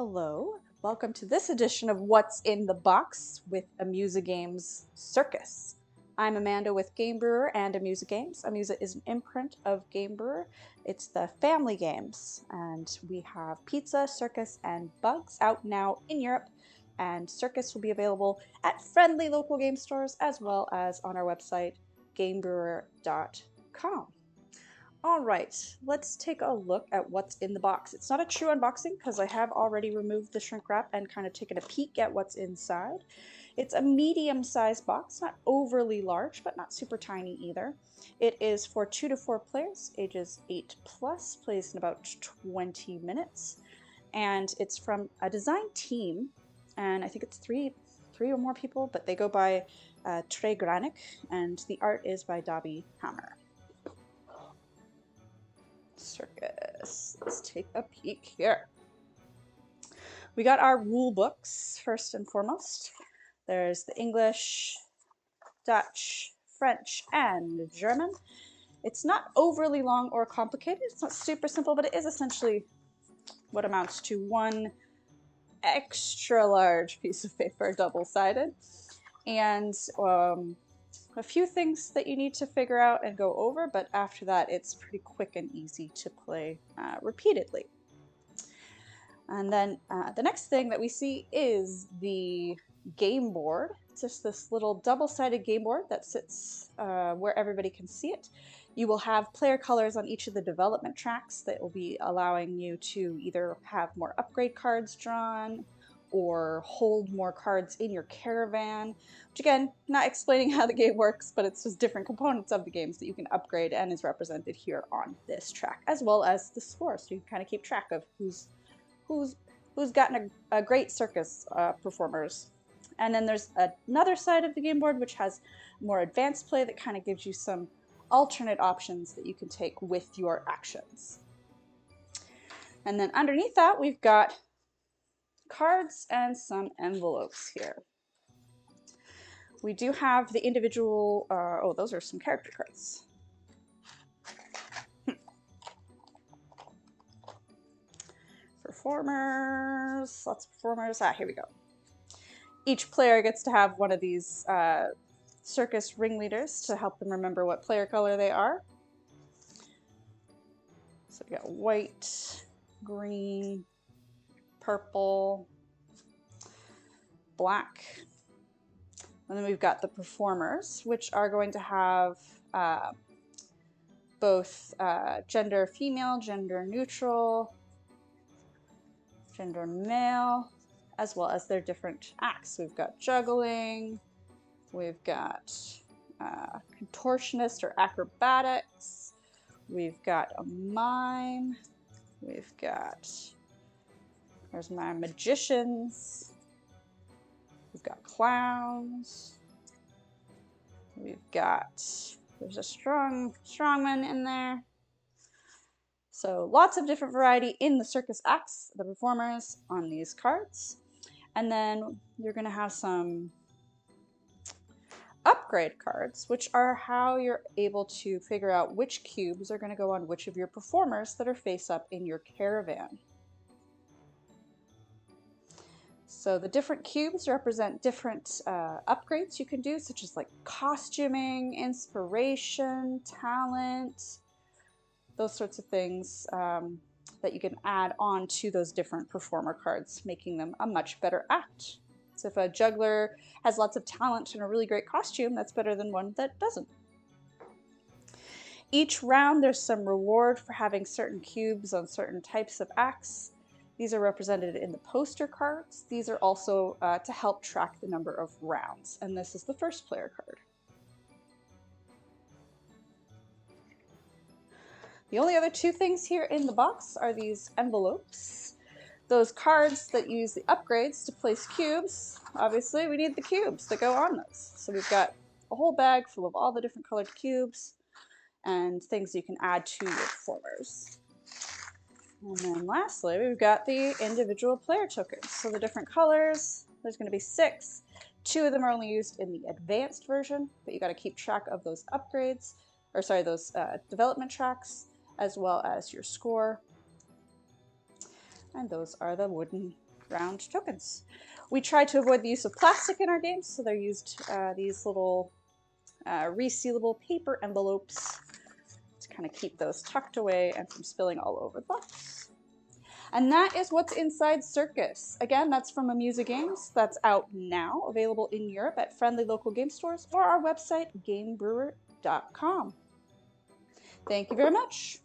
Hello, welcome to this edition of What's in the Box with Amusa Games Circus. I'm Amanda with Game Brewer and Amusa Games. Amusa is an imprint of Game Brewer. It's the family games, and we have Pizza, Circus, and Bugs out now in Europe, and Circus will be available at friendly local game stores as well as on our website, gamebrewer.com. All right, let's take a look at what's in the box. It's not a true unboxing because I have already removed the shrink wrap and kind of taken a peek at what's inside. It's a medium-sized box, not overly large, but not super tiny either. It is for 2 to 4 players, ages 8 plus, plays in about 20 minutes. And it's from a design team, and I think it's three or more people, but they go by Trey Granick, and the art is by Dobby Hammer. Circus. Let's take a peek here. We got our rule books first and foremost. There's the English, Dutch, French, and German. It's not overly long or complicated. It's not super simple, but it is essentially what amounts to one extra large piece of paper, double-sided. And a few things that you need to figure out and go over, but after that it's pretty quick and easy to play repeatedly. And then the next thing that we see is the game board. It's just this little double-sided game board that sits where everybody can see it. You will have player colors on each of the development tracks that will be allowing you to either have more upgrade cards drawn or hold more cards in your caravan, which again, not explaining how the game works, but it's just different components of the games that you can upgrade and is represented here on this track, as well as the score, so you can kind of keep track of who's gotten a great circus performers. And then there's another side of the game board which has more advanced play that kind of gives you some alternate options that you can take with your actions. And then underneath that we've got cards and some envelopes here. We do have the individual, oh, those are some character cards. Performers, lots of performers. Here we go. Each player gets to have one of these circus ringleaders to help them remember what player color they are. So we got white, green, purple, black, and then we've got the performers, which are going to have both gender female, gender neutral, gender male, as well as their different acts. We've got juggling, we've got contortionist or acrobatics, we've got a mime, we've got, there's my magicians, we've got clowns, we've got, there's a strongman in there. So lots of different variety in the circus acts, the performers on these cards. And then you're going to have some upgrade cards, which are how you're able to figure out which cubes are going to go on which of your performers that are face up in your caravan. So the different cubes represent different upgrades you can do, such as like costuming, inspiration, talent, those sorts of things that you can add on to those different performer cards, making them a much better act. So if a juggler has lots of talent and a really great costume, that's better than one that doesn't. Each round there's some reward for having certain cubes on certain types of acts. These are represented in the poster cards. These are also to help track the number of rounds, and this is the first player card. The only other two things here in the box are these envelopes. Those cards that use the upgrades to place cubes, obviously we need the cubes that go on those. So we've got a whole bag full of all the different colored cubes and things you can add to your performers. And then lastly, we've got the individual player tokens. So the different colors, there's going to be 6. 2 of them are only used in the advanced version, but you got to keep track of those upgrades, or sorry, those development tracks, as well as your score. And those are the wooden round tokens. We try to avoid the use of plastic in our games, so they're used these little resealable paper envelopes to kind of keep those tucked away and from spilling all over the box. And that is what's inside Circus. Again, that's from Amusa Games. That's out now, available in Europe at friendly local game stores or our website, gamebrewer.com. Thank you very much.